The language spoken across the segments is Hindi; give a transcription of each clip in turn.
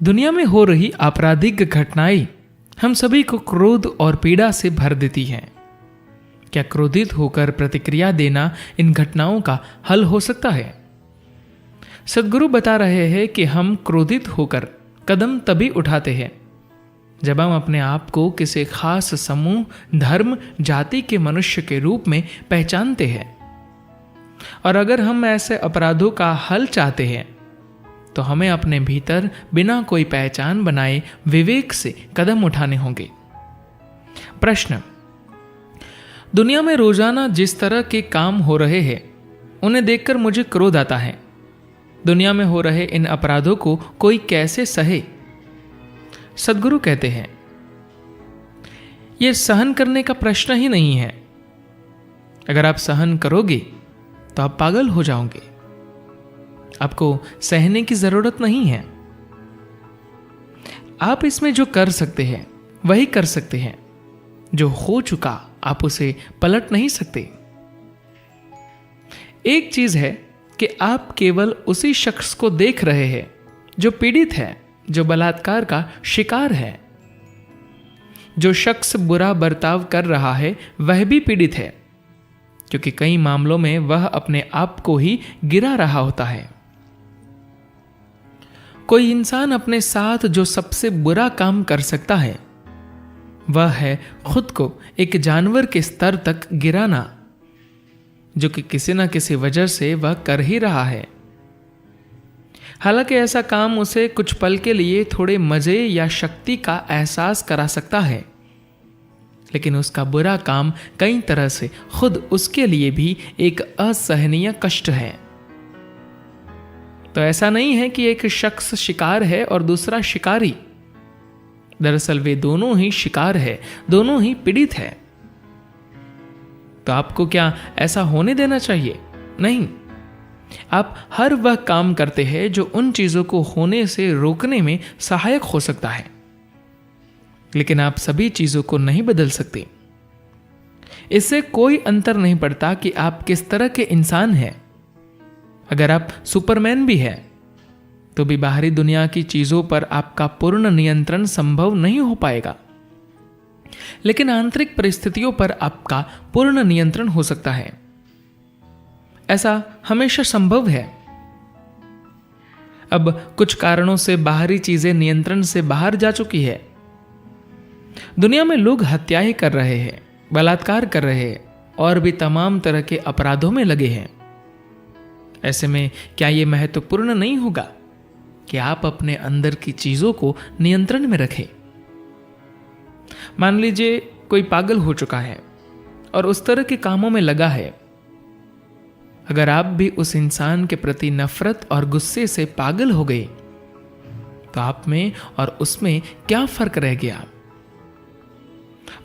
दुनिया में हो रही आपराधिक घटनाएं हम सभी को क्रोध और पीड़ा से भर देती हैं। क्या क्रोधित होकर प्रतिक्रिया देना इन घटनाओं का हल हो सकता है? सद्गुरु बता रहे हैं कि हम क्रोधित होकर कदम तभी उठाते हैं जब हम अपने आप को किसी खास समूह, धर्म, जाति के मनुष्य के रूप में पहचानते हैं। और अगर हम ऐसे अपराधों का हल चाहते हैं तो हमें अपने भीतर बिना कोई पहचान बनाए विवेक से कदम उठाने होंगे। प्रश्न: दुनिया में रोजाना जिस तरह के काम हो रहे हैं उन्हें देखकर मुझे क्रोध आता है। दुनिया में हो रहे इन अपराधों को कोई कैसे सहे? सद्गुरु कहते हैं, यह सहन करने का प्रश्न ही नहीं है। अगर आप सहन करोगे तो आप पागल हो जाओगे। आपको सहने की जरूरत नहीं है। आप इसमें जो कर सकते हैं वही कर सकते हैं। जो हो चुका आप उसे पलट नहीं सकते। एक चीज है कि आप केवल उसी शख्स को देख रहे हैं जो पीड़ित है, जो बलात्कार का शिकार है। जो शख्स बुरा बर्ताव कर रहा है वह भी पीड़ित है, क्योंकि कई मामलों में वह अपने आप को ही गिरा रहा होता है। कोई इंसान अपने साथ जो सबसे बुरा काम कर सकता है वह है खुद को एक जानवर के स्तर तक गिराना, जो कि किसी न किसी वजह से वह कर ही रहा है। हालांकि ऐसा काम उसे कुछ पल के लिए थोड़े मजे या शक्ति का एहसास करा सकता है, लेकिन उसका बुरा काम कई तरह से खुद उसके लिए भी एक असहनीय कष्ट है। तो ऐसा नहीं है कि एक शख्स शिकार है और दूसरा शिकारी। दरअसल वे दोनों ही शिकार है, दोनों ही पीड़ित है। तो आपको क्या ऐसा होने देना चाहिए? नहीं। आप हर वह काम करते हैं जो उन चीजों को होने से रोकने में सहायक हो सकता है, लेकिन आप सभी चीजों को नहीं बदल सकते। इससे कोई अंतर नहीं पड़ता कि आप किस तरह के इंसान हैं। अगर आप सुपरमैन भी हैं तो भी बाहरी दुनिया की चीजों पर आपका पूर्ण नियंत्रण संभव नहीं हो पाएगा, लेकिन आंतरिक परिस्थितियों पर आपका पूर्ण नियंत्रण हो सकता है। ऐसा हमेशा संभव है। अब कुछ कारणों से बाहरी चीजें नियंत्रण से बाहर जा चुकी है। दुनिया में लोग हत्याएं कर रहे हैं, बलात्कार कर रहे हैं और भी तमाम तरह के अपराधों में लगे हैं। ऐसे में क्या यह महत्वपूर्ण नहीं होगा कि आप अपने अंदर की चीजों को नियंत्रण में रखें? मान लीजिए कोई पागल हो चुका है और उस तरह के कामों में लगा है। अगर आप भी उस इंसान के प्रति नफरत और गुस्से से पागल हो गए तो आप में और उसमें क्या फर्क रह गया?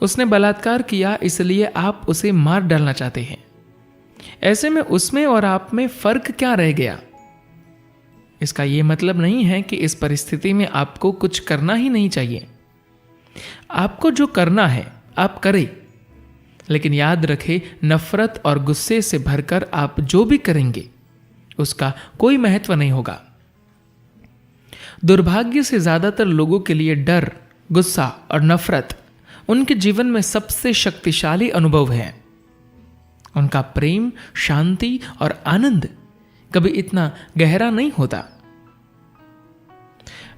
उसने बलात्कार किया इसलिए आप उसे मार डालना चाहते हैं। ऐसे में उसमें और आप में फर्क क्या रह गया? इसका यह मतलब नहीं है कि इस परिस्थिति में आपको कुछ करना ही नहीं चाहिए। आपको जो करना है आप करें, लेकिन याद रखें, नफरत और गुस्से से भरकर आप जो भी करेंगे उसका कोई महत्व नहीं होगा। दुर्भाग्य से ज्यादातर लोगों के लिए डर, गुस्सा और नफरत उनके जीवन में सबसे शक्तिशाली अनुभव है। उनका प्रेम, शांति और आनंद कभी इतना गहरा नहीं होता।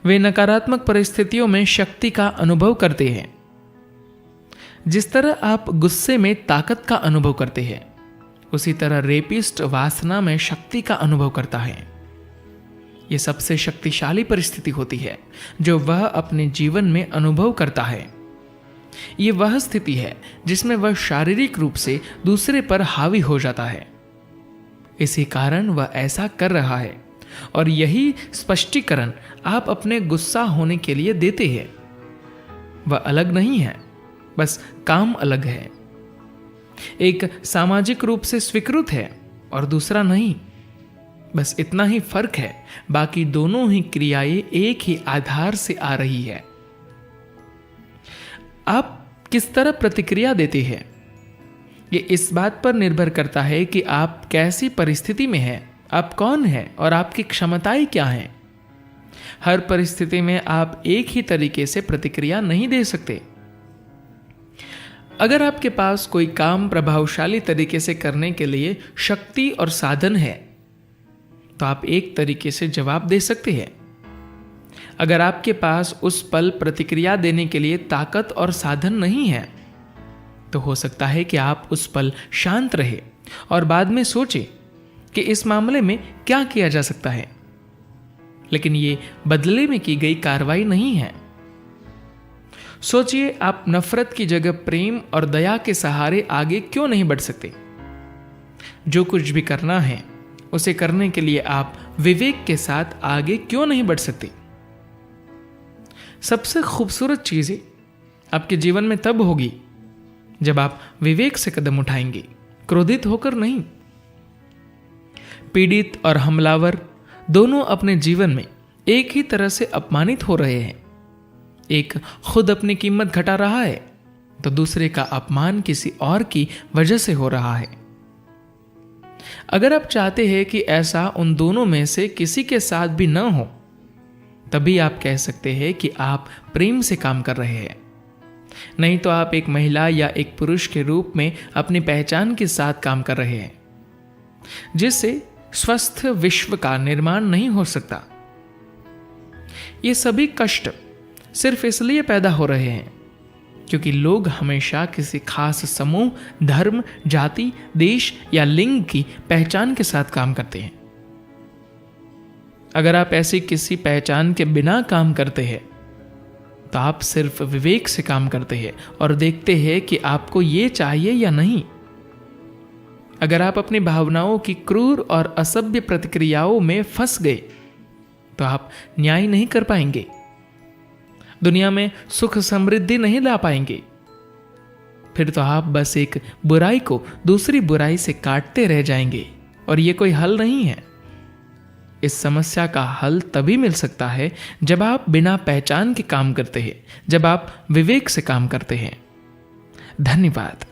वे नकारात्मक परिस्थितियों में शक्ति का अनुभव करते हैं। जिस तरह आप गुस्से में ताकत का अनुभव करते हैं, उसी तरह रेपिस्ट वासना में शक्ति का अनुभव करता है। यह सबसे शक्तिशाली परिस्थिति होती है जो वह अपने जीवन में अनुभव करता है। यह वह स्थिति है जिसमें वह शारीरिक रूप से दूसरे पर हावी हो जाता है। इसी कारण वह ऐसा कर रहा है, और यही स्पष्टीकरण आप अपने गुस्सा होने के लिए देते हैं। वह अलग नहीं है, बस काम अलग है। एक सामाजिक रूप से स्वीकृत है और दूसरा नहीं। बस इतना ही फर्क है, बाकी दोनों ही क्रियाएं एक ही आधार से आ रही है। आप किस तरह प्रतिक्रिया देते हैं ये इस बात पर निर्भर करता है कि आप कैसी परिस्थिति में हैं, आप कौन हैं और आपकी क्षमताएं क्या हैं। हर परिस्थिति में आप एक ही तरीके से प्रतिक्रिया नहीं दे सकते। अगर आपके पास कोई काम प्रभावशाली तरीके से करने के लिए शक्ति और साधन है तो आप एक तरीके से जवाब दे सकते हैं। अगर आपके पास उस पल प्रतिक्रिया देने के लिए ताकत और साधन नहीं है तो हो सकता है कि आप उस पल शांत रहे और बाद में सोचें कि इस मामले में क्या किया जा सकता है, लेकिन ये बदले में की गई कार्रवाई नहीं है। सोचिए, आप नफरत की जगह प्रेम और दया के सहारे आगे क्यों नहीं बढ़ सकते? जो कुछ भी करना है उसे करने के लिए आप विवेक के साथ आगे क्यों नहीं बढ़ सकते? सबसे खूबसूरत चीजें आपके जीवन में तब होगी जब आप विवेक से कदम उठाएंगे, क्रोधित होकर नहीं। पीड़ित और हमलावर दोनों अपने जीवन में एक ही तरह से अपमानित हो रहे हैं। एक खुद अपनी कीमत घटा रहा है तो दूसरे का अपमान किसी और की वजह से हो रहा है। अगर आप चाहते हैं कि ऐसा उन दोनों में से किसी के साथ भी न हो, तभी आप कह सकते हैं कि आप प्रेम से काम कर रहे हैं। नहीं तो आप एक महिला या एक पुरुष के रूप में अपनी पहचान के साथ काम कर रहे हैं, जिससे स्वस्थ विश्व का निर्माण नहीं हो सकता। ये सभी कष्ट सिर्फ इसलिए पैदा हो रहे हैं क्योंकि लोग हमेशा किसी खास समूह, धर्म, जाति, देश या लिंग की पहचान के साथ काम करते हैं। अगर आप ऐसी किसी पहचान के बिना काम करते हैं तो आप सिर्फ विवेक से काम करते हैं और देखते हैं कि आपको ये चाहिए या नहीं। अगर आप अपनी भावनाओं की क्रूर और असभ्य प्रतिक्रियाओं में फंस गए तो आप न्याय नहीं कर पाएंगे, दुनिया में सुख समृद्धि नहीं ला पाएंगे। फिर तो आप बस एक बुराई को दूसरी बुराई से काटते रह जाएंगे और ये कोई हल नहीं है। इस समस्या का हल तभी मिल सकता है जब आप बिना पहचान के काम करते हैं, जब आप विवेक से काम करते हैं। धन्यवाद।